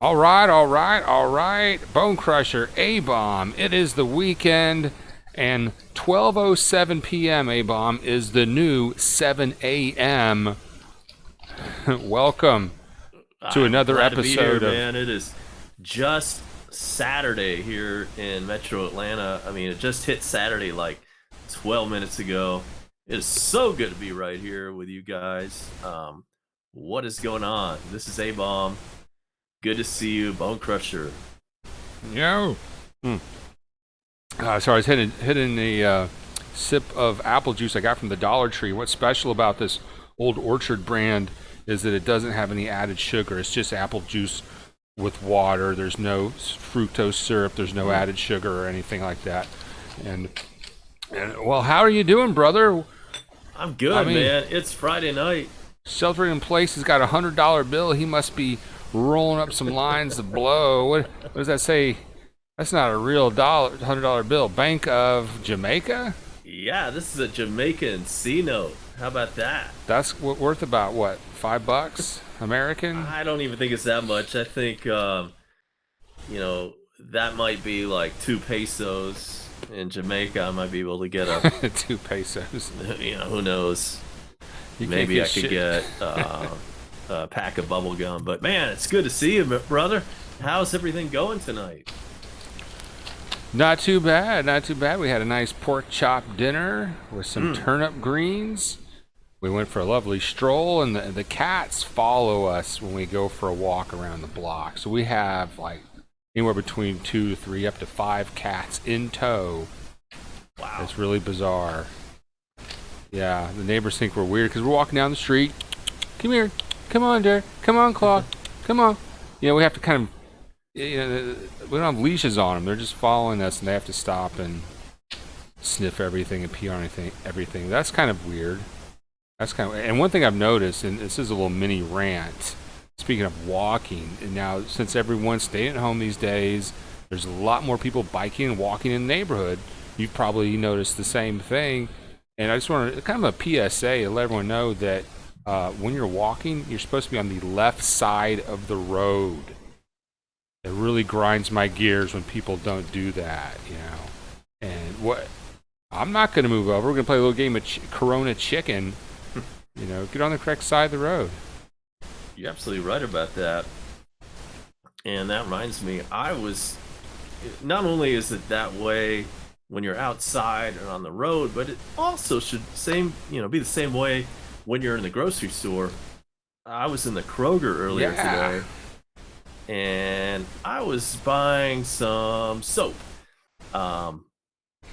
All right. Bone Crusher, A-Bomb. It is the weekend, and 12:07 p.m. A-Bomb is the new 7 a.m. Welcome to another glad to be here, episode of. man. It is just Saturday here in Metro Atlanta. I mean, it just hit Saturday like 12 minutes ago. It is so good to be right here with you guys. What is going on? This is A-Bomb. Good to see you, Bone Crusher. Yo. Sorry, I was hitting the sip of apple juice I got from the Dollar Tree. What's special about this Old Orchard brand is that it doesn't have any added sugar. It's just apple juice with water. There's no fructose syrup. There's no added sugar or anything like that. And well, how are you doing, brother? I'm good, man. It's Friday night. Sheltering in place has got a $100 bill. He must be rolling up some lines to blow. What does that say? That's not a real $100 bill. Bank of Jamaica? Yeah, this is a Jamaican C note. How about that? That's worth about what? $5 American? I don't even think it's that much. I think that might be like 2 pesos. In Jamaica, I might be able to get a 2 pesos. Who knows? Maybe I could get a pack of bubble gum. But man, it's good to see you, brother. How's everything going tonight? Not too bad. We had a nice pork chop dinner with some turnip greens. We went for a lovely stroll, and the cats follow us when we go for a walk around the block. So we have like anywhere between 2 to 3, up to 5 cats in tow. Wow. It's really bizarre. Yeah, the neighbors think we're weird because we're walking down the street. Come here. Come on, Derek. Come on, Claw. Come on. We have to kind of, we don't have leashes on them. They're just following us, and they have to stop and sniff everything and pee on everything. That's kind of weird. And one thing I've noticed, and this is a little mini rant, speaking of walking, and now since everyone's staying at home these days, there's a lot more people biking and walking in the neighborhood. You've probably noticed the same thing. And I just want to, kind of a PSA to let everyone know that when you're walking, you're supposed to be on the left side of the road. It really grinds my gears when people don't do that, And I'm not going to move over. We're going to play a little game of Corona Chicken. Get on the correct side of the road. You're absolutely right about that. And that reminds me, not only is it that way when you're outside and on the road, but it also should be the same way when you're in the grocery store. I was in the Kroger earlier today, and I was buying some soap,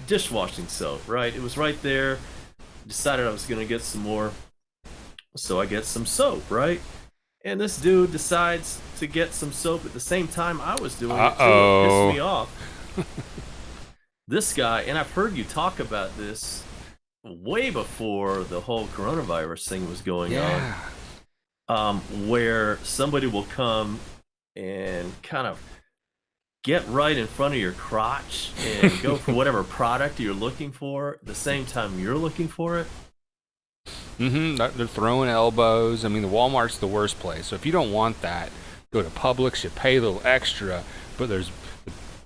dishwashing soap, right? It was right there. Decided I was going to get some more, so I get some soap, right? And this dude decides to get some soap at the same time I was doing it, too. It pissed me off. This guy, and I've heard you talk about this way before the whole coronavirus thing was going on, where somebody will come and kind of get right in front of your crotch and go for whatever product you're looking for at the same time you're looking for it. They're throwing elbows. I mean, the Walmart's the worst place. So if you don't want that, go to Publix. You pay a little extra, but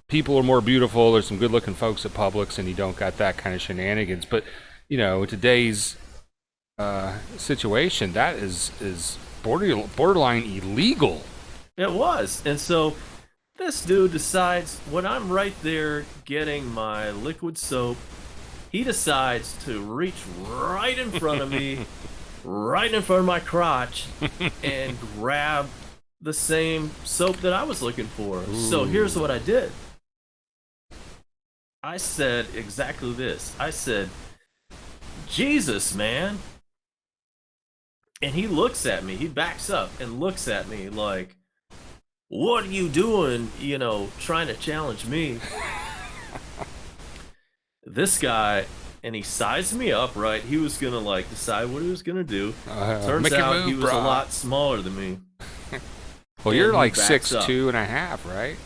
people are more beautiful. There's some good-looking folks at Publix, and you don't got that kind of shenanigans. But in today's situation, that is borderline illegal. It was, and so this dude decides when I'm right there getting my liquid soap, he decides to reach right in front of me, right in front of my crotch, and grab the same soap that I was looking for. Ooh. So here's what I did. I said exactly this. I said, Jesus, man. And he looks at me. He backs up and looks at me like, what are you doing, trying to challenge me? This guy, and he sized me up, right? He was going to, decide what he was going to do. Turns out he was a lot smaller than me. Well, you're like 6'2.5", right?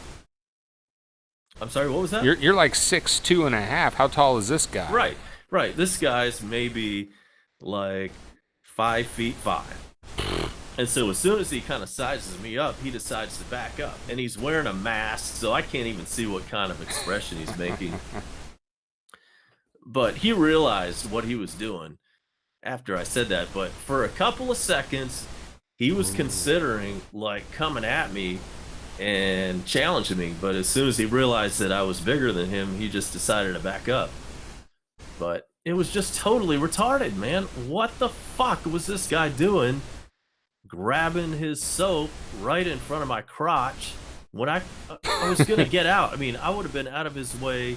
I'm sorry, what was that? You're like 6'2.5". How tall is this guy? Right. This guy's maybe like 5'5". And so as soon as he kind of sizes me up, he decides to back up. And he's wearing a mask, so I can't even see what kind of expression he's making. But he realized what he was doing after I said that. But for a couple of seconds, he was considering like coming at me and challenging me. But as soon as he realized that I was bigger than him, he just decided to back up. But it was just totally retarded, man. What the fuck was this guy doing? Grabbing his soap right in front of my crotch when I was gonna get out. I mean, I would have been out of his way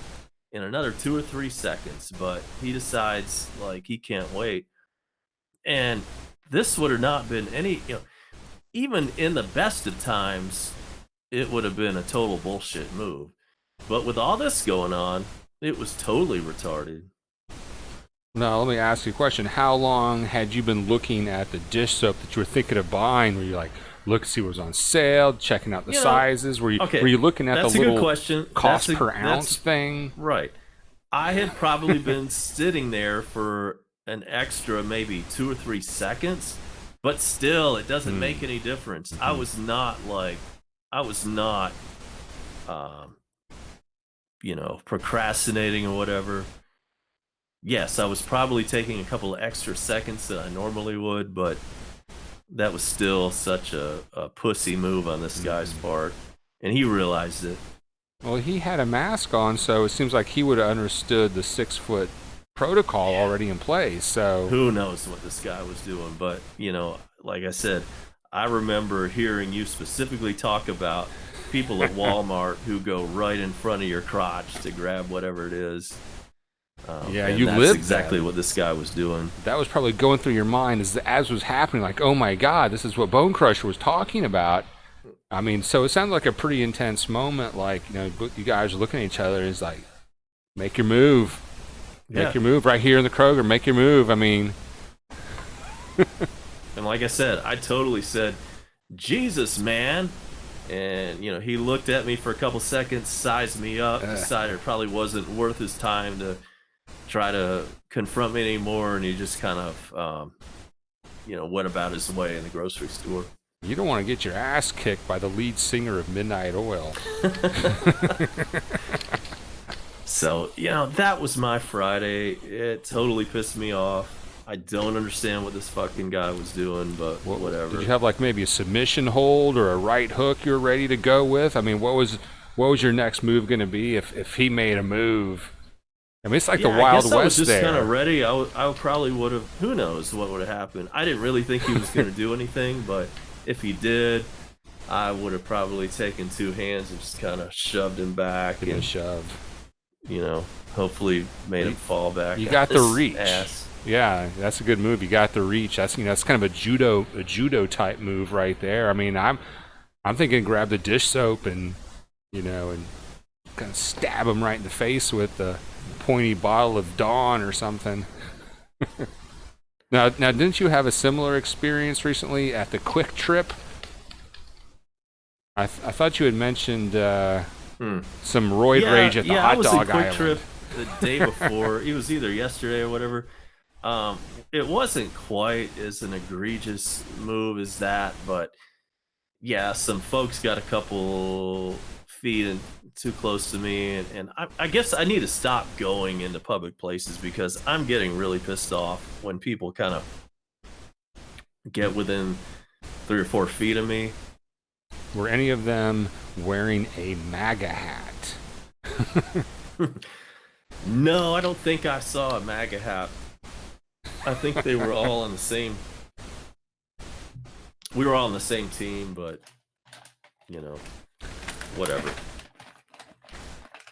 in another 2 or 3 seconds, but he decides like he can't wait. And this would have not been any, even in the best of times, it would have been a total bullshit move. But with all this going on, it was totally retarded. Now, let me ask you a question. How long had you been looking at the dish soap that you were thinking of buying? Were you like, look, see what was on sale, checking out the sizes? Were you looking at the little cost per ounce thing? Right. I had probably been sitting there for an extra maybe 2 or 3 seconds, but still, it doesn't make any difference. I was not, procrastinating or whatever. Yes, I was probably taking a couple of extra seconds than I normally would, but that was still such a pussy move on this guy's part, and he realized it. Well, he had a mask on, so it seems like he would have understood the 6-foot protocol already in place. So who knows what this guy was doing, but like I said, I remember hearing you specifically talk about people at Walmart who go right in front of your crotch to grab whatever it is. Yeah, and you that's lived exactly what this guy was doing. That was probably going through your mind as was happening, like, oh my God, this is what Bone Crusher was talking about. I mean, so it sounded like a pretty intense moment, like, you guys are looking at each other, and it's like, make your move. Make your move right here in the Kroger, make your move, I mean. And like I said, I totally said, Jesus, man. And, he looked at me for a couple seconds, sized me up, decided it probably wasn't worth his time to try to confront me anymore, and he just kind of, went about his way in the grocery store. You don't want to get your ass kicked by the lead singer of Midnight Oil. So, that was my Friday. It totally pissed me off. I don't understand what this fucking guy was doing, but whatever. Did you have like maybe a submission hold or a right hook you're ready to go with? I mean, what was your next move going to be if he made a move? I mean, it's like the Wild West there. I was just kind of ready. I probably would have, who knows what would have happened. I didn't really think he was going to do anything, but if he did, I would have probably taken 2 hands and just kind of shoved him back. And shove. Hopefully made him fall back. You got the reach. Ass. Yeah, that's a good move. You got the reach. That's that's kind of a judo type move right there. I mean, I'm thinking grab the dish soap and and kind of stab him right in the face with the pointy bottle of Dawn or something. Now, didn't you have a similar experience recently at the Quick Trip? I thought you had mentioned some roid rage at the hot dog island. I was at Quick Trip the day before. It was either yesterday or whatever. It wasn't quite as an egregious move as that, but yeah, some folks got a couple feet and too close to me, and I guess I need to stop going into public places because I'm getting really pissed off when people kind of get within 3 or 4 feet of me. Were any of them wearing a MAGA hat? No, I don't think I saw a MAGA hat. I think they were all on the same. We were all on the same team, but whatever.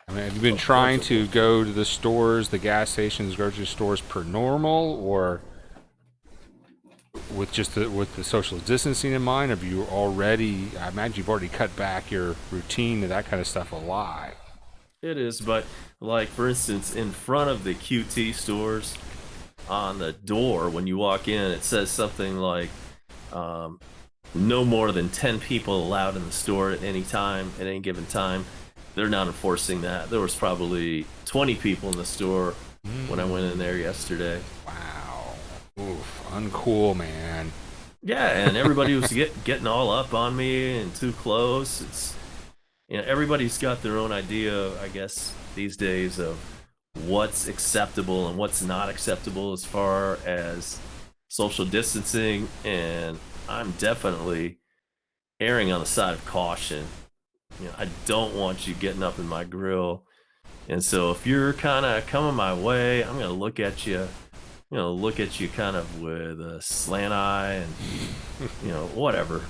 I mean, have you been trying to go to the stores, the gas stations, grocery stores per normal, or with the social distancing in mind? Have you already? I imagine you've already cut back your routine to that kind of stuff a lot. It is, but like for instance, in front of the QT stores, on the door when you walk in, it says something like no more than 10 people allowed in the store at any time, at any given time. They're not enforcing that. There was probably 20 people in the store when I went in there yesterday. Wow. Oof. Uncool, man. Yeah, and everybody was getting all up on me and too close. It's everybody's got their own idea, I guess, these days of what's acceptable and what's not acceptable as far as social distancing, and I'm definitely erring on the side of caution. I don't want you getting up in my grill. And so if you're kind of coming my way, I'm going to look at you, look at you kind of with a slant eye and, whatever.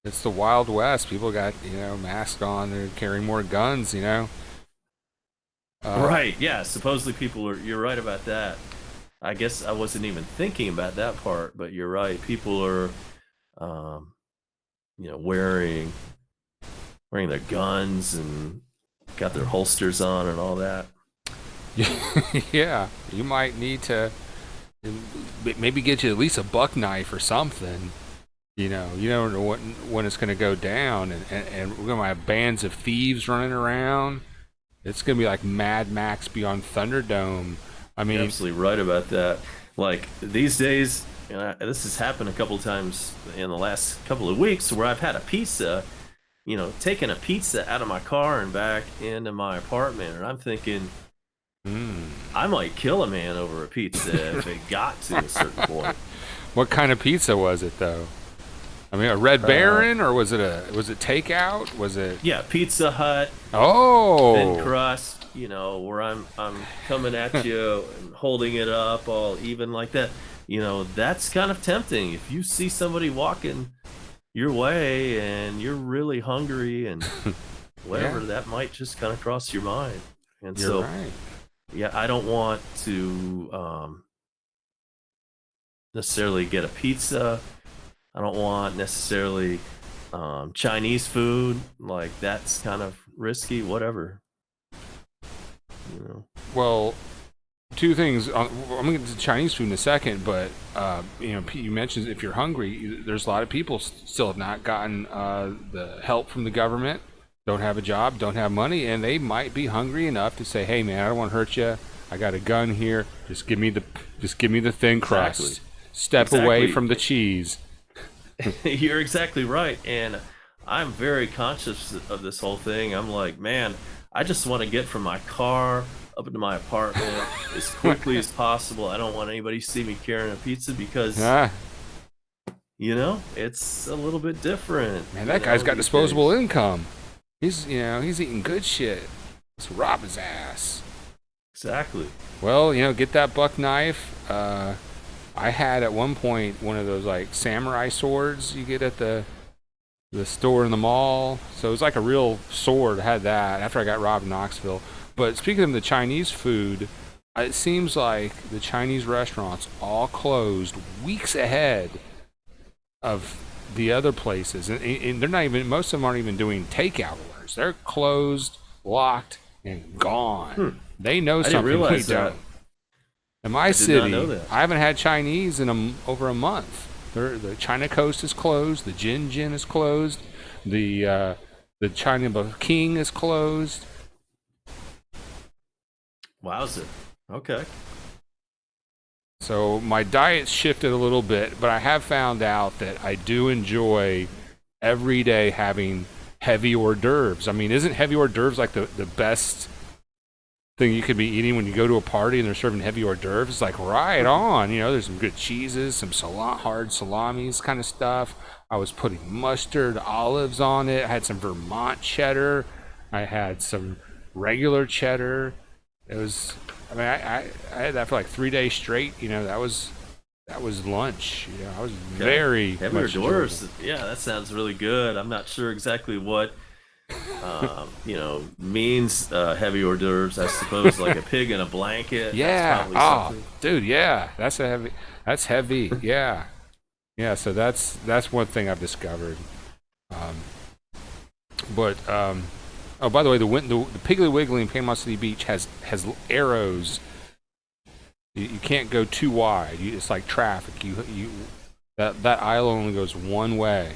It's the Wild West. People got, masks on. They're carrying more guns, Right. Yeah. Supposedly you're right about that. I guess I wasn't even thinking about that part, but you're right. People are, um, wearing their guns and got their holsters on and all that. Yeah, you might need to maybe get you at least a buck knife or something. You don't know when it's going to go down, and we're going to have bands of thieves running around. It's going to be like Mad Max Beyond Thunderdome. I mean, You're absolutely right about that. Like these days, this has happened a couple of times in the last couple of weeks where I've had a pizza, taking a pizza out of my car and back into my apartment, and I'm thinking, I might kill a man over a pizza if it got to a certain point. What kind of pizza was it though? I mean, a Red Baron, or was it takeout? Was it? Yeah, Pizza Hut. Oh, thin crust. Where I'm coming at you and holding it up all even like that. That's kind of tempting. If you see somebody walking your way and you're really hungry and whatever, that might just kind of cross your mind. And you're right. Yeah, I don't want to necessarily get a pizza. I don't want necessarily Chinese food. Like that's kind of risky. Whatever. Well, two things. I'm gonna get to Chinese food in a second, but you mentioned if you're hungry, there's a lot of people still have not gotten the help from the government. Don't have a job, don't have money, and they might be hungry enough to say, "Hey, man, I don't want to hurt you. I got a gun here. Just give me the thin crust. Exactly. Step away from the cheese." You're exactly right, and I'm very conscious of this whole thing. I'm like, man, I just want to get from my car up into my apartment as quickly as possible. I don't want anybody to see me carrying a pizza because, it's a little bit different. Man, that guy's got disposable income. He's eating good shit. Let's rob his ass. Exactly. Well, get that buck knife. I had at one point one of those like samurai swords you get at the store in the mall. So it was like a real sword. I had that after I got robbed in Knoxville. But speaking of the Chinese food, it seems like the Chinese restaurants all closed weeks ahead of the other places, and they're not even. Most of them aren't even doing takeout orders. They're closed, locked, and gone. They know something we don't. In my city, I haven't had Chinese in over a month. The China Coast is closed. The Jin is closed. The China King is closed. Wowza. Okay. So my diet's shifted a little bit, but I have found out that I do enjoy every day having heavy hors d'oeuvres. I mean, isn't heavy hors d'oeuvres like the best thing you could be eating when you go to a party and they're serving heavy hors d'oeuvres? It's like right on. There's some good cheeses, some hard salamis kind of stuff. I was putting mustard, olives on it. I had some Vermont cheddar. I had some regular cheddar. It was, I had that for like 3 days straight. That was lunch. I was very heavy hors d'oeuvres. Yeah, that sounds really good. I'm not sure exactly what means heavy hors d'oeuvres. I suppose like a pig in a blanket. Yeah. Dude. Yeah. That's heavy. Yeah. Yeah. So that's one thing I've discovered. Oh, by the way, the Piggly Wiggly in Panama City Beach has arrows. You can't go too wide. It's like traffic. That aisle only goes one way.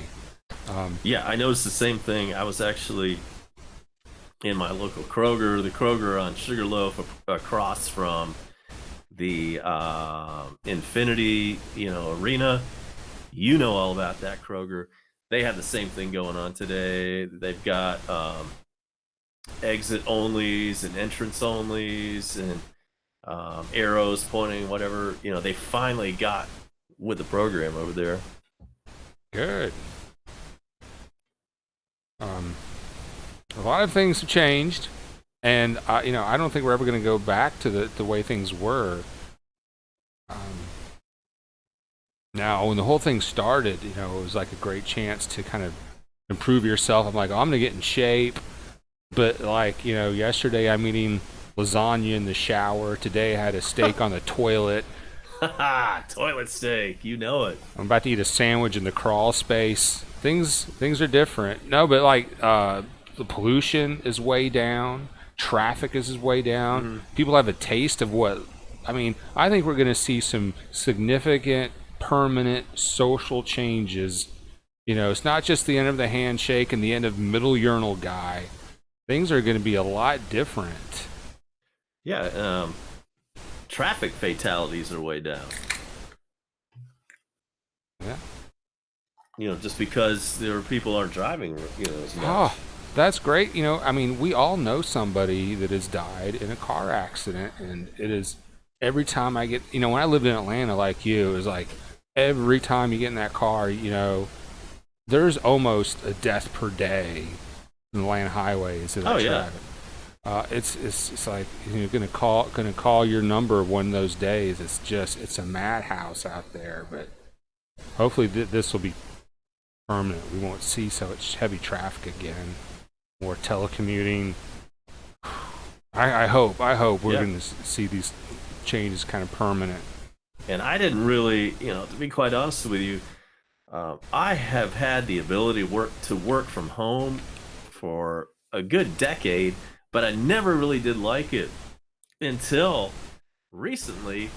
Yeah, I noticed the same thing. I was actually in my local Kroger, the Kroger on Sugarloaf, across from the Infinity, arena. You know all about that, Kroger. They have the same thing going on today. They've got exit onlys and entrance onlys and arrows pointing, whatever. They finally got with the program over there. Good. A lot of things have changed, and I don't think we're ever going to go back to the way things were. Now, when the whole thing started, it was like a great chance to kind of improve yourself. I'm like, oh, I'm going to get in shape. But like, yesterday I'm eating lasagna in the shower. Today I had a steak on the toilet. Toilet steak, you know it. I'm about to eat a sandwich in the crawl space. Things are different. No, but like the pollution is way down. Traffic is way down. Mm-hmm. People have a taste of what. I mean, I think we're going to see some significant, permanent social changes. It's not just the end of the handshake and the end of middle urinal guy. Things are going to be a lot different. Yeah, traffic fatalities are way down. Yeah. Just because people aren't driving, as much. Oh, that's great. I mean, we all know somebody that has died in a car accident, and it is every time I get, when I lived in Atlanta like you, it was like every time you get in that car, there's almost a death per day in the Atlanta highways and traffic. It's like you're gonna call your number one of those days. It's a madhouse out there. But hopefully this will be permanent. We won't see so much heavy traffic again. More telecommuting. I hope we're gonna see these changes kind of permanent. And I didn't really, to be quite honest with you, I have had the ability to work from home for a good decade, but I never really did like it until recently,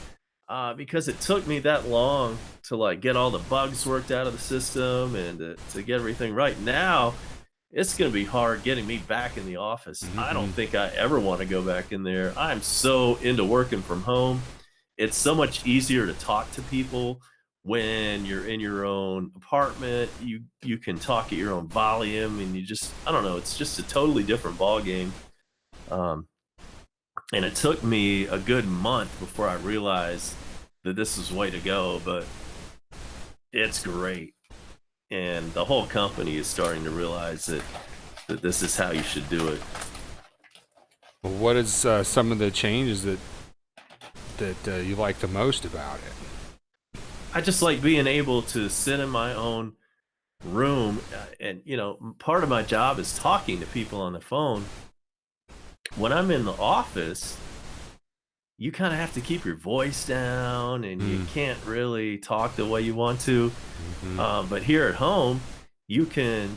because it took me that long to like get all the bugs worked out of the system and to get everything right. Now it's going to be hard getting me back in the office. Mm-hmm. I don't think I ever want to go back in there. I'm so into working from home. It's so much easier to talk to people when you're in your own apartment. You can talk at your own volume, and I don't know, it's just a totally different ball game. And it took me a good month before I realized that this was the way to go, but it's great. And the whole company is starting to realize that this is how you should do it. Well, what is some of the changes that you like the most about it? I just like being able to sit in my own room, and part of my job is talking to people on the phone. When I'm in the office, you kind of have to keep your voice down, and you can't really talk the way you want to. Mm-hmm. But here at home, you can,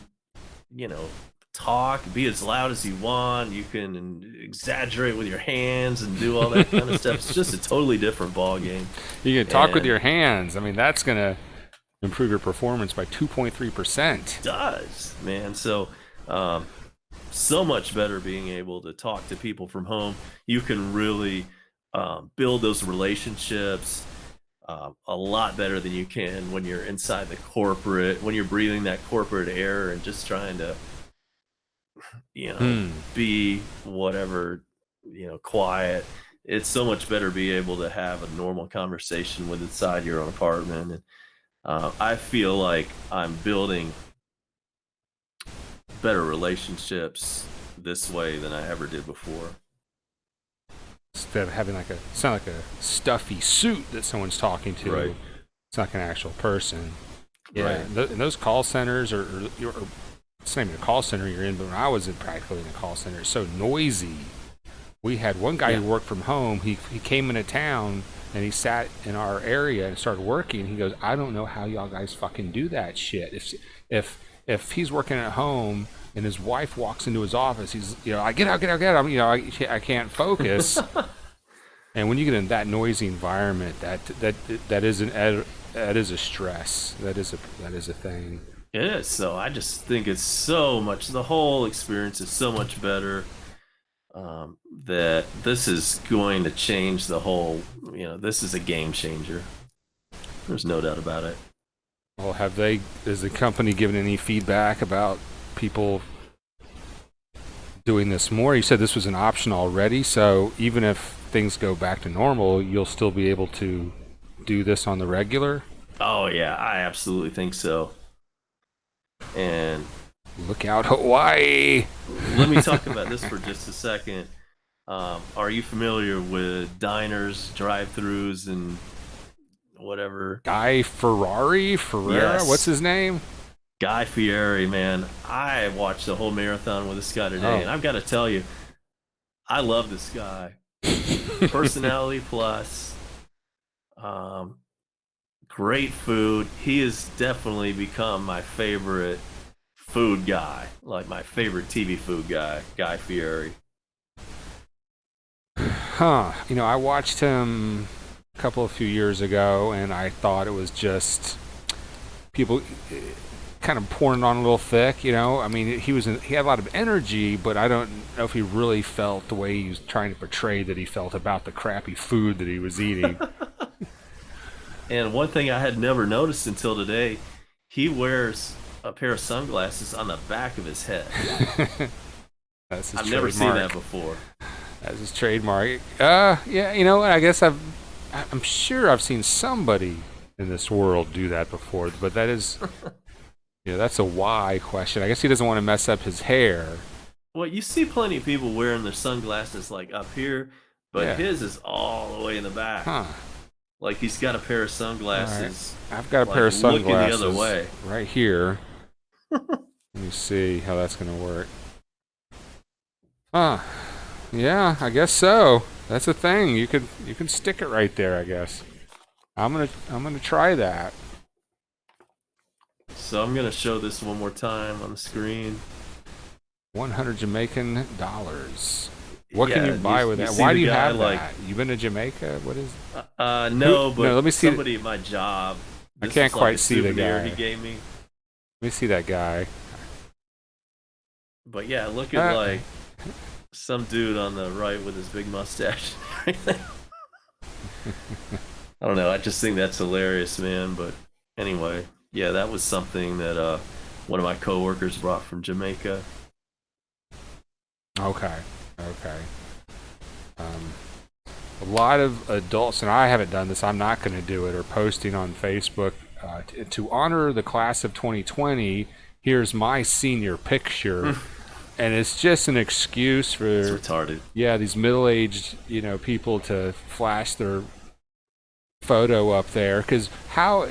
talk, be as loud as you want. You can exaggerate with your hands and do all that kind of stuff. It's just a totally different ball game. You can talk with your hands. I mean, that's going to improve your performance by 2.3%. It does, man. So, so much better being able to talk to people from home. You can really build those relationships a lot better than you can when you're inside when you're breathing that corporate air and just trying to be whatever, quiet. It's so much better be able to have a normal conversation with inside your own apartment. And I feel like I'm building better relationships this way than I ever did before. Instead of having sound like a stuffy suit that someone's talking to, right. It's like an actual person. Yeah, right. And those call centers or it's not even a call center you're in, but when I was practically in a call center, it's so noisy. We had one guy who worked from home. He came into town and he sat in our area and started working. He goes, I don't know how y'all guys fucking do that shit. If he's working at home and his wife walks into his office, he's I get out. I can't focus. And when you get in that noisy environment, that is a stress. That is a thing. It is. So I just think it's so much. The whole experience is so much better. that this is going to change the whole. This is a game changer. There's no doubt about it. Well, has the company given any feedback about people doing this more? You said this was an option already, so even if things go back to normal, you'll still be able to do this on the regular? Oh yeah, I absolutely think so. And Look out, Hawaii! let me talk about this for just a second. Are you familiar with diners, drive-throughs, and whatever? Guy Ferrera? Yes. What's his name? Guy Fieri, man. I watched the whole marathon with this guy today, and I've got to tell you, I love this guy. Personality plus, great food. He has definitely become my favorite food guy, like my favorite TV food guy, Guy Fieri. Huh. I watched him a few years ago, and I thought it was just people kind of pouring it on a little thick, I mean, he had a lot of energy, but I don't know if he really felt the way he was trying to portray that he felt about the crappy food that he was eating. And one thing I had never noticed until today, he wears a pair of sunglasses on the back of his head. That's his I've trademark. never seen that before. That's his trademark. Yeah, I guess I'm sure I've seen somebody in this world do that before, but that is, that's a why question. I guess he doesn't want to mess up his hair. Well, you see plenty of people wearing their sunglasses like up here, but his is all the way in the back. Huh. Like he's got a pair of sunglasses. Right. I've got a pair of sunglasses looking the other way. right here. Let me see how that's gonna work. Yeah, I guess so. That's a thing. You can stick it right there, I guess. I'm gonna try that. So I'm gonna show this one more time on the screen. 100 Jamaican dollars. What can you buy with that? see Why the do you guy, have like- that? You been to Jamaica? What is? No, but let me see somebody at my job. I this can't was like quite a see the souvenir guy. he gave me. Let me see that guy. But yeah, look at like some dude on the right with his big mustache and everything. I don't know. I just think that's hilarious, man. But anyway, yeah, that was something that one of my coworkers brought from Jamaica. Okay. A lot of adults, and I haven't done this, I'm not going to do it, are posting on Facebook to honor the class of 2020. Here's my senior picture. And it's just an excuse for It's retarded. Yeah, these middle-aged, people to flash their photo up there, because how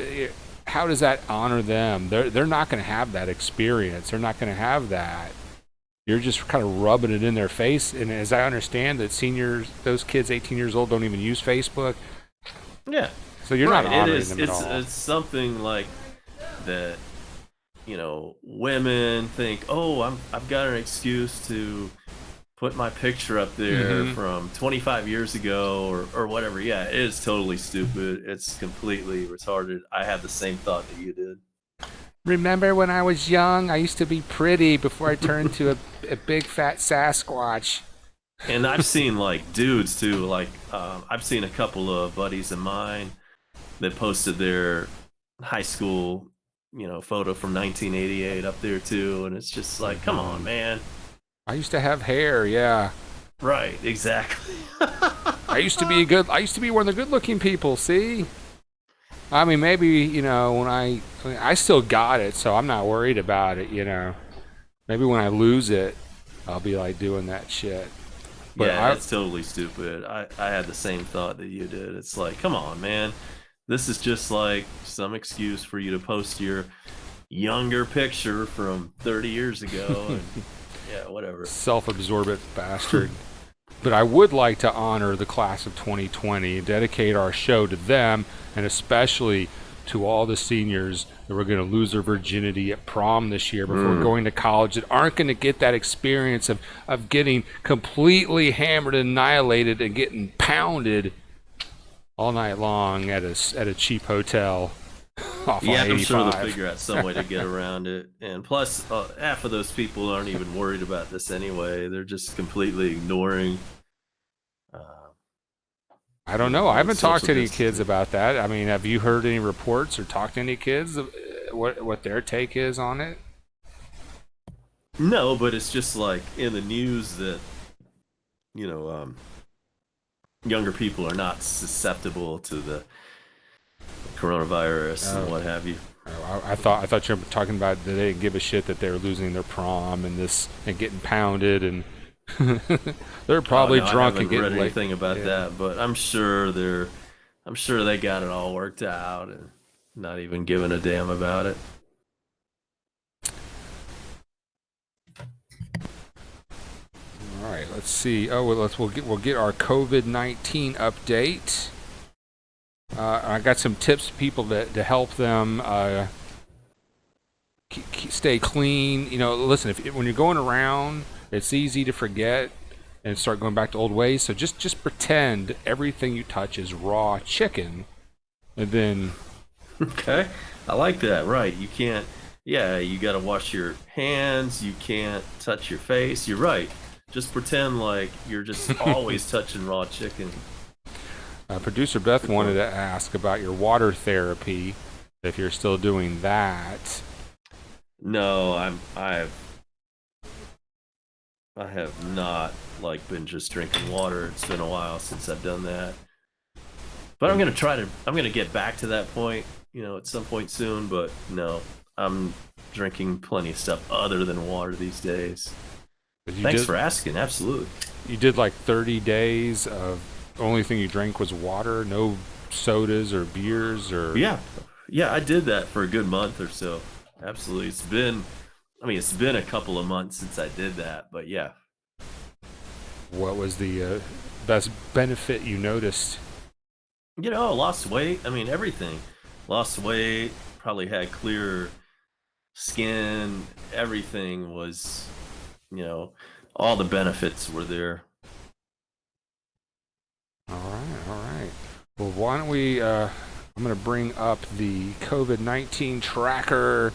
does that honor them? They're not going to have that experience. They're not going to have that. You're just kind of rubbing it in their face. And as I understand that seniors, those kids 18 years old, don't even use Facebook. Yeah. So you're not honoring them at all. It's something like that. Women think, oh, I've got an excuse to put my picture up there from 25 years ago or whatever. Yeah, it is totally stupid. It's completely retarded. I had the same thought that you did. Remember when I was young, I used to be pretty before I turned to a big fat Sasquatch. And I've seen like dudes too. Like I've seen a couple of buddies of mine that posted their high school, photo from 1988 up there too, and it's just like, come on, man. I used to have hair, yeah. Right, exactly. I used to be one of the good-looking people. See, I mean, maybe when I still got it, so I'm not worried about it. Maybe when I lose it, I'll be like doing that shit. But yeah, it's totally stupid. I had the same thought that you did. It's like, come on, man. This is just like some excuse for you to post your younger picture from 30 years ago. And yeah, whatever. Self-absorbent bastard. But I would like to honor the class of 2020 and dedicate our show to them, and especially to all the seniors that were going to lose their virginity at prom this year before going to college, that aren't going to get that experience of getting completely hammered and annihilated and getting pounded all night long at a cheap hotel. off Yeah, on I'm sure they'll 85. figure out some way to get around it. And plus, half of those people aren't even worried about this anyway. They're just completely ignoring, uh, I don't know. I all the haven't talked social to any kids distancing. about that. I mean, have you heard any reports or talked to any kids what their take is on it? No, but it's just like in the news that you know younger people are not susceptible to the coronavirus and Oh, what have you. I thought you were talking about that they didn't give a shit that they were losing their prom and this and getting pounded and they're Oh probably no, I drunk and haven't read getting late. anything about Yeah. that, but I'm sure they got it all worked out and not even giving a damn about it. All right, let's see. Oh, well, we'll get our COVID-19 update. I got some tips for people to help them stay clean. You know, listen, when you're going around, it's easy to forget and start going back to old ways. So just pretend everything you touch is raw chicken, and then Okay, I like that. Right, you can't. Yeah, you got to wash your hands. You can't touch your face. You're right. Just pretend like you're just always touching raw chicken. producer Beth Good wanted point. to ask about your water therapy, if you're still doing that. No, I have not like been just drinking water. It's been a while since I've done that. But I'm gonna get back to that point, at some point soon, but no. I'm drinking plenty of stuff other than water these days. But you Thanks did for asking. Absolutely. you did like 30 days of the only thing you drank was water, no sodas or beers or Yeah. Yeah, I did that for a good month or so. Absolutely. It's been a couple of months since I did that, but yeah. what was the best benefit you noticed? Lost weight. I mean, everything. Lost weight, probably had clearer skin. Everything was, you know, all the benefits were there. All right, all right. Well, why don't we? I'm going to bring up the COVID-19 tracker.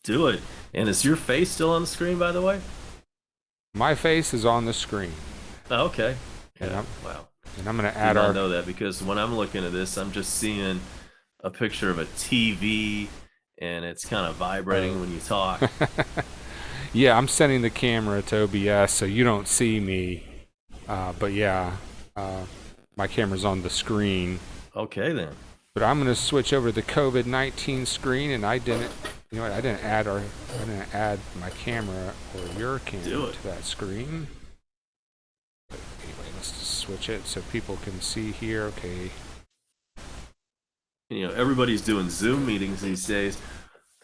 Do it. And is your face still on the screen, by the way? My face is on the screen, Oh, okay. and Yeah. I'm Wow. and I'm going to Did add not our. know that because when I'm looking at this, I'm just seeing a picture of a TV and it's kind of vibrating when you talk. Yeah, I'm sending the camera to OBS so you don't see me. But yeah, uh, my camera's on the screen. Okay, then. But I'm going to switch over to the COVID-19 screen, and I didn't. You know what? I didn't add my camera or your Do camera it. to that screen. But anyway, let's just switch it so people can see here. Okay. Everybody's doing Zoom meetings these days.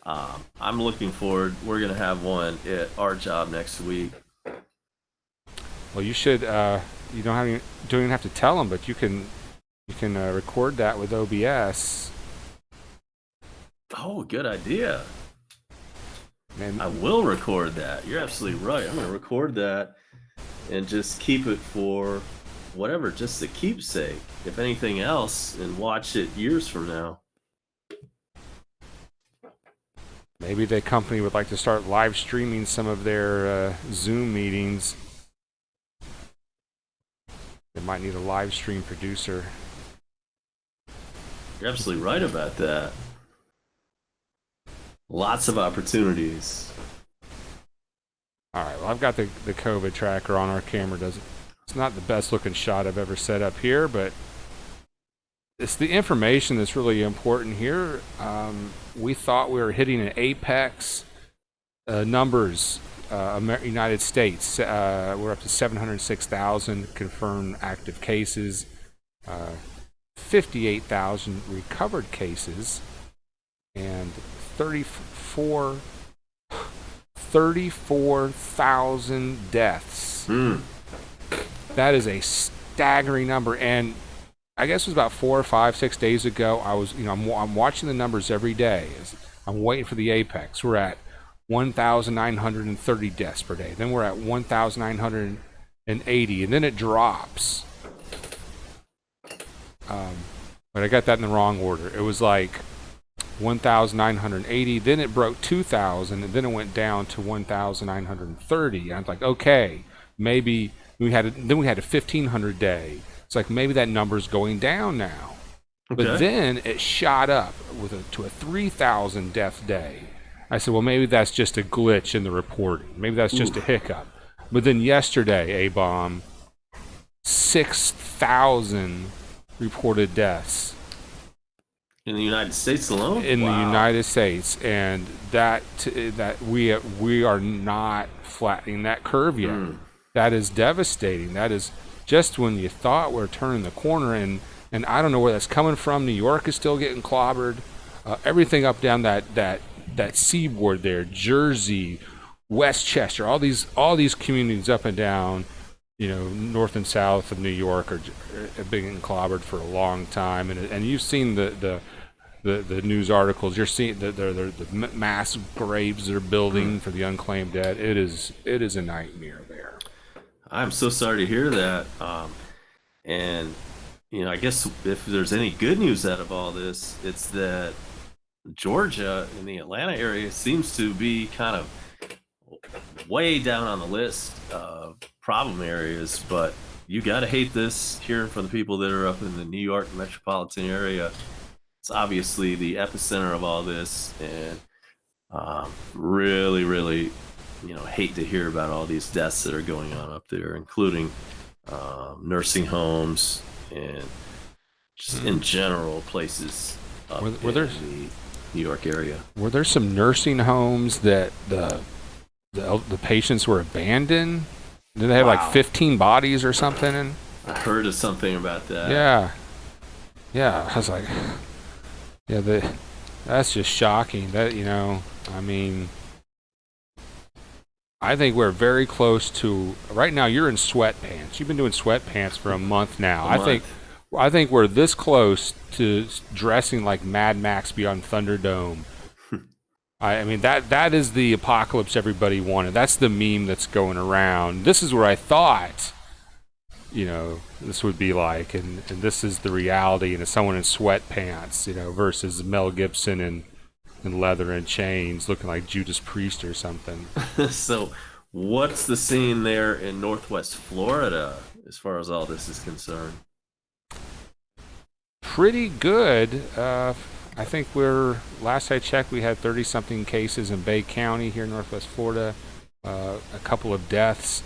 I'm looking forward. We're gonna have one at our job next week. Well, you should. You don't even have to tell them, but you can record that with OBS. Oh, good idea. And I will record that. You're absolutely right. I'm gonna record that and just keep it for whatever, just a keepsake, if anything else, and watch it years from now. maybe the company would like to start live streaming some of their Zoom meetings. They might need a live stream producer. You're absolutely right about that. Lots of opportunities. All right. Well, I've got the COVID tracker on our camera. It's not the best looking shot I've ever set up here, but it's the information that's really important here. We thought we were hitting an apex numbers. United States, we're up to 706,000 confirmed active cases, 58,000 recovered cases, and 34,000 deaths. Mm. That is a staggering number. And I guess it was about 4 or 5, 6 days ago. I'm watching the numbers every day. I'm waiting for the apex. We're at 1,930 deaths per day. Then we're at 1,980, and then it drops. But I got that in the wrong order. It was like 1,980. Then it broke 2,000, and then it went down to 1,930. I was like, okay, maybe we had a 1,500 day. It's like maybe that number's going down now. Okay. But then it shot up to a 3,000 death day. I said, well, maybe that's just a glitch in the reporting. Maybe that's just a hiccup. But then yesterday, A-bomb, 6,000 reported deaths. In the United States alone? In the United States. And that we are not flattening that curve yet. That is devastating. That is just when you thought we're turning the corner, and I don't know where that's coming from. New York is still getting clobbered. Everything up down that seaboard there, Jersey, Westchester, all these communities up and down, north and south of New York have been clobbered for a long time, and you've seen the news articles. You're seeing the mass graves they're building for the unclaimed dead. It is a nightmare there. I'm so sorry to hear that. And I guess if there's any good news out of all this, it's that Georgia in the Atlanta area seems to be kind of way down on the list of problem areas. But you got to hate this, hearing from the people that are up in the New York metropolitan area. It's obviously the epicenter of all this, and really, really, hate to hear about all these deaths that are going on up there, including nursing homes and just in general places up in the New York area. Were there some nursing homes that the patients were abandoned? Did they have like 15 bodies or something? I heard of something about that. Yeah. I was like, that's just shocking. That I think we're very close to. Right now, you're in sweatpants. You've been doing sweatpants for a month now. I think we're this close to dressing like Mad Max Beyond Thunderdome. I mean that is the apocalypse everybody wanted. That's the meme that's going around. This is where I thought, this would be like, and this is the reality. And it's someone in sweatpants, versus Mel Gibson in leather and chains, looking like Judas Priest or something. So, what's the scene there in Northwest Florida as far as all this is concerned? Pretty good. I think last I checked, we had 30-something cases in Bay County here in Northwest Florida, a couple of deaths.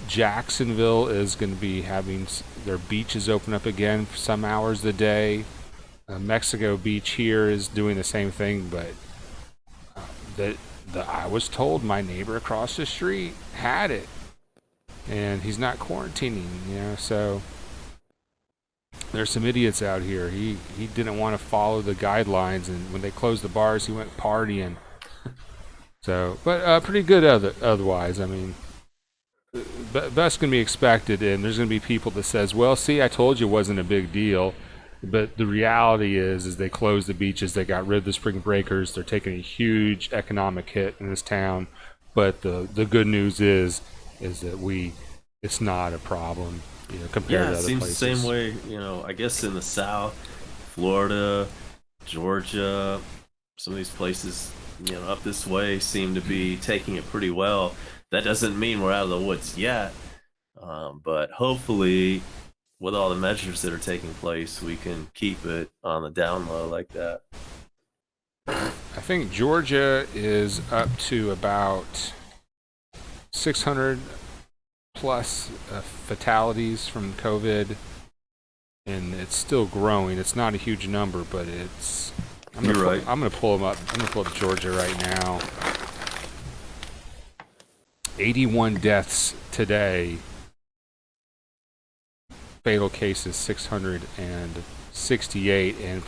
Jacksonville is going to be having their beaches open up again for some hours a day. Mexico Beach here is doing the same thing, but I was told my neighbor across the street had it, and he's not quarantining, so there's some idiots out here. He didn't want to follow the guidelines, and when they closed the bars, he went partying. So, but pretty good otherwise. I mean, that's going to be expected, and there's going to be people that says, well, see, I told you it wasn't a big deal. But the reality is they closed the beaches, they got rid of the spring breakers, they're taking a huge economic hit in this town. But the good news is that it's not a problem, compared to other places. Yeah, it seems the same way, I guess in the South, Florida, Georgia, some of these places, up this way seem to be taking it pretty well. That doesn't mean we're out of the woods yet, but hopefully, with all the measures that are taking place, we can keep it on the down low like that. I think Georgia is up to about 600 plus fatalities from COVID, and it's still growing. It's not a huge number, but it's. You're right. I'm going to pull them up. I'm going to pull up Georgia right now. 81 deaths today. Fatal cases 668, and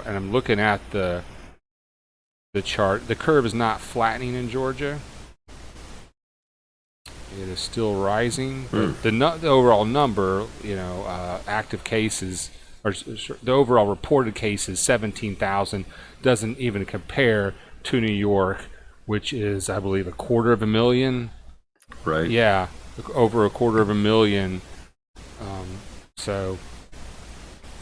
I'm looking at the chart. The curve is not flattening in Georgia. It is still rising. The overall number, active cases, or the overall reported cases, 17,000, doesn't even compare to New York, which is, I believe, 250,000. Right. Yeah, over 250,000. So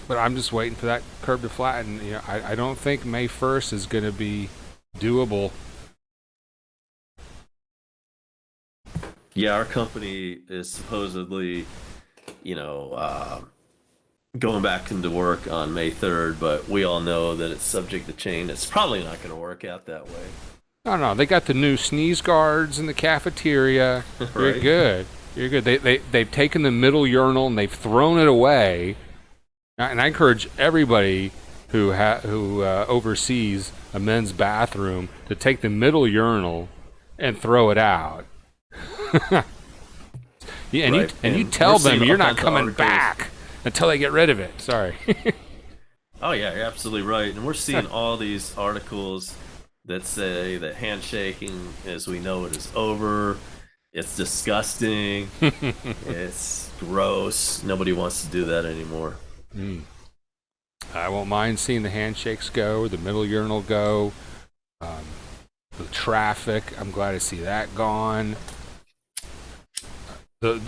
But I'm just waiting for that curve to flatten. You know, I don't think May 1st is going to be doable. Yeah, our company is supposedly, going back into work on May 3rd, but we all know that it's subject to change. It's probably not going to work out that way. No, they got the new sneeze guards in the cafeteria. You're Right. good. You're good. They've taken the middle urinal and they've thrown it away. And I encourage everybody who oversees a men's bathroom to take the middle urinal and throw it out. Yeah, and Right. you And tell we're them seeing you're all not kinds of coming articles. back until they get rid of it. Sorry. Oh yeah, you're absolutely right. And we're seeing all these articles that say that handshaking, as we know it, is over. It's disgusting. It's gross. Nobody wants to do that anymore. I won't mind seeing the handshakes go, the middle urinal go, the traffic. I'm glad to see that gone. The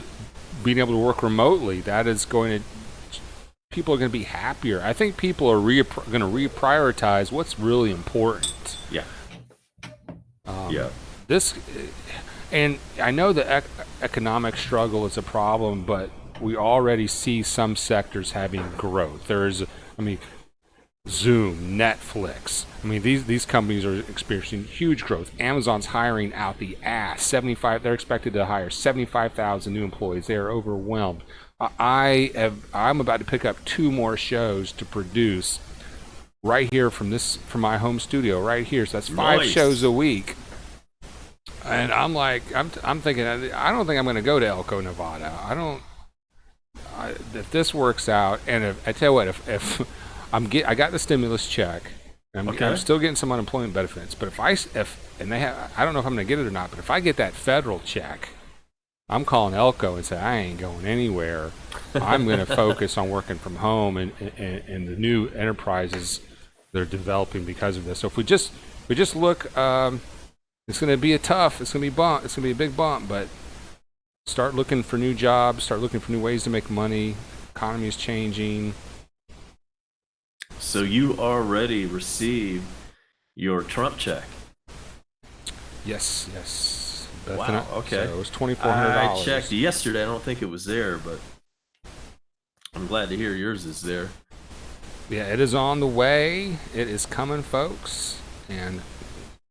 being able to work remotely, that is going to. People are going to be happier. I think people are going to reprioritize what's really important. Yeah. Yeah. This, and I know the economic struggle is a problem, but we already see some sectors having growth. Zoom, Netflix. These companies are experiencing huge growth. Amazon's hiring out the ass. 75. They're expected to hire 75,000 new employees. They are overwhelmed. I'm about to pick up 2 more shows to produce right here from my home studio right here. So that's 5 Nice. shows a week. And I'm thinking, I don't think I'm going to go to Elko, Nevada. If this works out, and if I tell you what, if I got the stimulus check, and Okay. I'm still getting some unemployment benefits. But I don't know if I'm going to get it or not. But if I get that federal check, I'm calling Elko and say I ain't going anywhere. I'm going to focus on working from home and the new enterprises they're developing because of this. So if we just look, it's going to be it's going to be a big bump, but start looking for new jobs, start looking for new ways to make money. Economy is changing. So you already received your Trump check. Yes. Beth Wow, and okay. So it was $2,400. I checked yesterday. I don't think it was there, but I'm glad to hear yours is there. Yeah, it is on the way. It is coming, folks. And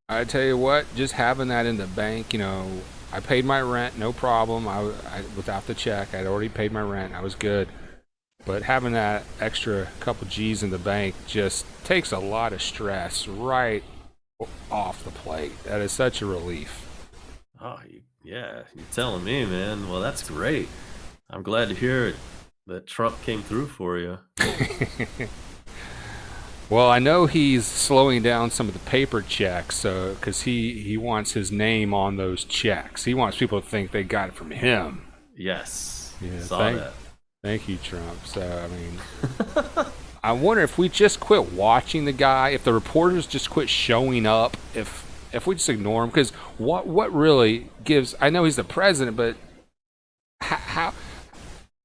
I tell you what, just having that in the bank, I paid my rent, no problem. I without the check, I'd already paid my rent. I was good. But having that extra couple G's in the bank just takes a lot of stress right off the plate. That is such a relief. Oh, yeah, you're telling me, man. Well, that's great. I'm glad to hear it, that Trump came through for you. Well, I know he's slowing down some of the paper checks, because he wants his name on those checks. He wants people to think they got it from him. Yes, Yeah, saw that. Thank you, Trump. So, I wonder if we just quit watching the guy, if the reporters just quit showing up, if we just ignore him, because what really gives, I know he's the president, but how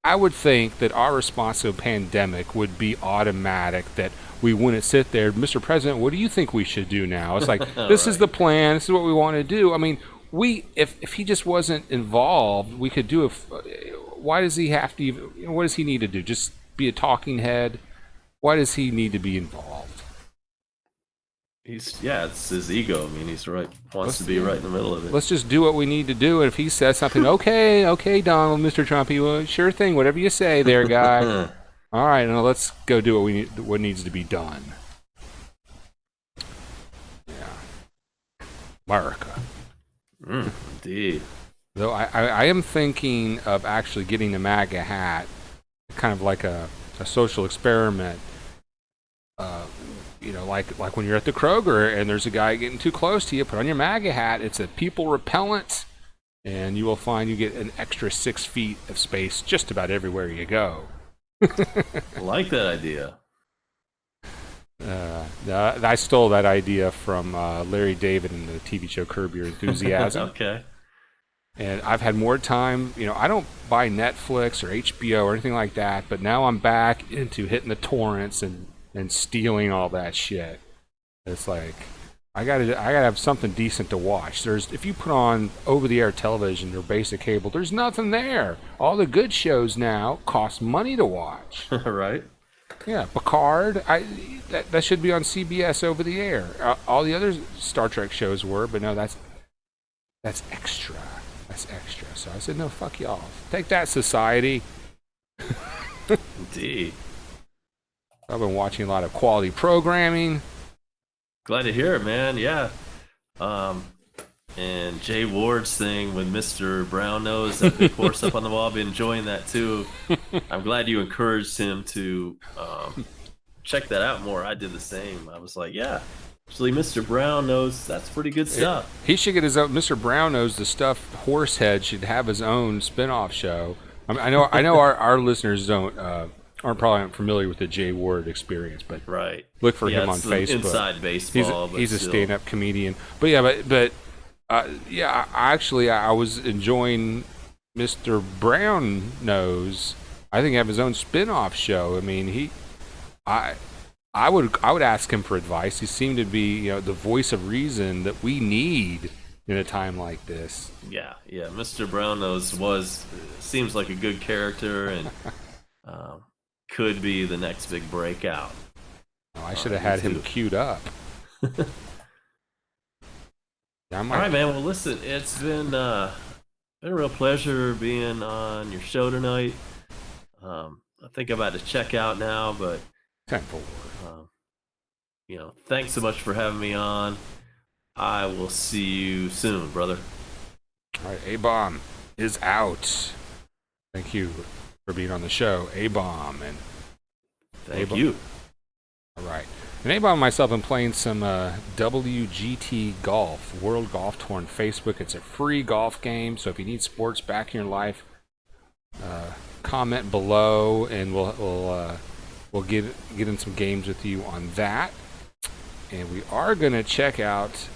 I would think that our response to a pandemic would be automatic, that we wouldn't sit there, Mr. President, what do you think we should do now? It's like, this is Right. the plan, this is what we want to do. If he just wasn't involved, we could do it. Why does he have to even, what does he need to do? Just be a talking head? Why does he need to be involved? It's his ego. He's right. Wants to be right in the middle of it. Let's just do what we need to do. And if he says something, okay, Donald, Mr. Trump, sure thing, whatever you say there, guy. All right, now let's go do what needs to be done. Yeah. America. Indeed. Though I am thinking of actually getting a MAGA hat, kind of like a social experiment. Like when you're at the Kroger and there's a guy getting too close to you, put on your MAGA hat. It's a people repellent, and you will find you get an extra 6 feet of space just about everywhere you go. I like that idea. I stole that idea from Larry David in the TV show Curb Your Enthusiasm. Okay. And I've had more time, I don't buy Netflix or HBO or anything like that, but now I'm back into hitting the torrents and stealing all that shit. It's like I gotta have something decent to watch. If you put on over-the-air television or basic cable, there's nothing there. All the good shows now cost money to watch. Right. Yeah, Picard. That should be on CBS over the air. All the other Star Trek shows were, but no, that's extra. That's extra. So I said, no, fuck y'all. Take that, society. Indeed. I've been watching a lot of quality programming. Glad to hear it, man. Yeah. And Jay Ward's thing with Mr. Brown Nose, that big horse up on the wall, I've been enjoying that too. I'm glad you encouraged him to check that out more. I did the same. I was like, yeah, actually, Mr. Brown Nose, that's pretty good stuff. He should get his own. Mr. Brown Nose, the stuffed horse head, should have his own spin-off show. I know our listeners aren't probably familiar with the Jay Ward experience, but right. Look for him on Facebook. Inside baseball. He's a stand-up comedian. But yeah, I was enjoying Mr. Brown Nose. I think have his own spin-off show. I mean, I would ask him for advice. He seemed to be, the voice of reason that we need in a time like this. Yeah. Mr. Brown-Nose seems like a good character and could be the next big breakout. Oh, I should have had him queued up. All right, man. Well, listen, it's been a real pleasure being on your show tonight. I think I'm about to check out now, but 10-4. Thanks so much for having me on. I will see you soon, brother. All right, A-Bomb is out. Thank you for being on the show, A-Bomb. And Thank you. All right. And A-Bomb and myself have been playing some WGT Golf, World Golf Tour on Facebook. It's a free golf game, so if you need sports back in your life, comment below, and we'll get in some games with you on that. And we are going to check out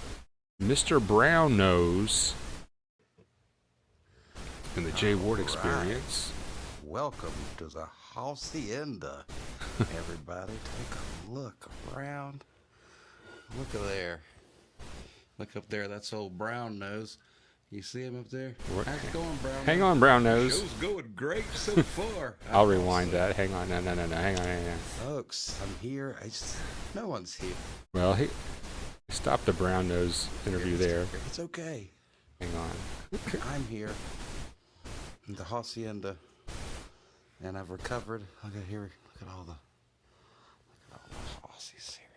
Mr. Brown Nose and the Jay Ward experience. Welcome to the Hacienda. Everybody, take a look around. Look at there. Look up there. That's old Brown Nose. You see him up there? How's it going, Brown Nose? Hang on, Brown Nose. Show's going great so far. I'll rewind that. Hang on. No. Hang on. Folks, I'm here. No one's here. Well, he stopped the Brown Nose interview there. It's okay. Hang on. I'm here in the Hacienda, and I've recovered. Look at all the Aussies here.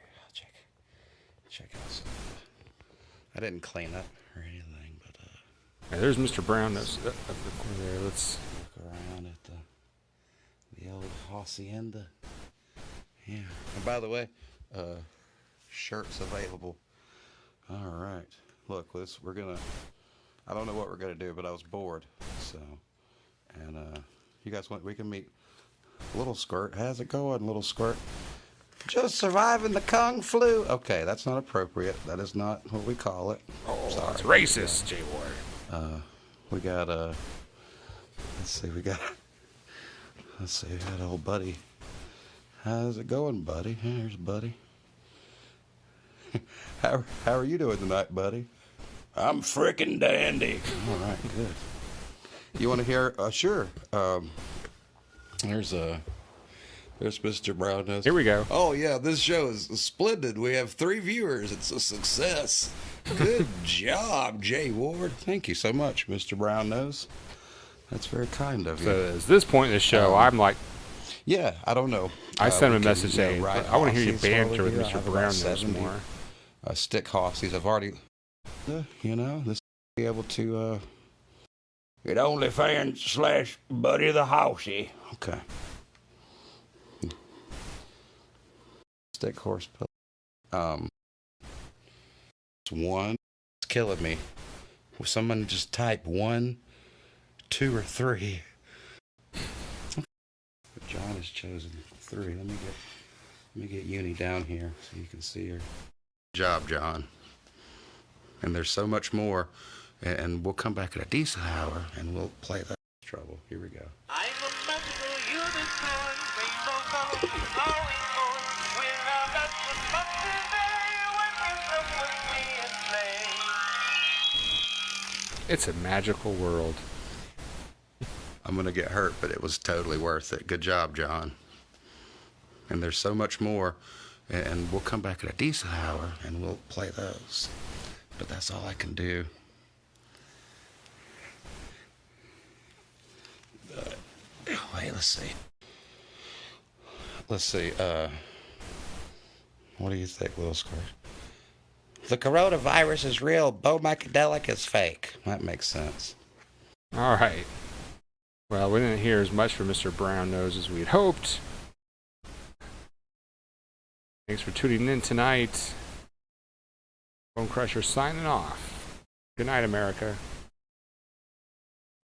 Check out some. I didn't clean up or anything, but Hey, there's Mr. Brown Nose up the corner there. Let's look around at the old Hacienda. Yeah. And by the way, shirts available. All right. Look, I don't know what we're gonna do, but I was bored, so. And you guys we can meet. Little Skirt, how's it going, Little Skirt? Just surviving the Kung flu. Okay, that's not appropriate. That is not what we call it. Oh, sorry. It's racist, Jay Ward. We got let's see, we got old Buddy. How's it going, Buddy? Here's Buddy. How are you doing tonight, Buddy? I'm frickin' dandy. All right, good. You want to hear? Sure. There's Mr. Brown Nose. Here we go. Oh yeah, this show is splendid. We have 3 viewers. It's a success. Good job, Jay Ward. Thank you so much, Mr. Brown Nose. That's very kind of you. So at this point in the show, I'm like, yeah, I don't know. I sent him a message saying, ride I want to hear you Aussies banter with slowly. I Mr. have Brown about Nose 70, more. Stick Hossies. I've already, this be able to get OnlyFans / Buddy the Housey. Okay. Stick horse pillow. It's one. It's killing me. Will someone just type 1, 2, or 3? John has chosen 3. Let me get Uni down here so you can see her. Good job, John. And there's so much more and we'll come back at a decent hour and we'll play that trouble. Here we go. I'm a magical unicorn, rainbow colors, glowing more. When I'm at the fun today, when you come with me and play. It's a magical world. I'm going to get hurt, but it was totally worth it. Good job, John. And there's so much more, and we'll come back at a decent hour and we'll play those. But that's all I can do. Wait, let's see. What do you think, Little Squirt? The coronavirus is real. Bo Macadelic is fake. That makes sense. All right. Well, we didn't hear as much from Mr. Brown Nose as we'd hoped. Thanks for tuning in tonight. Bone Crusher signing off. Good night, America.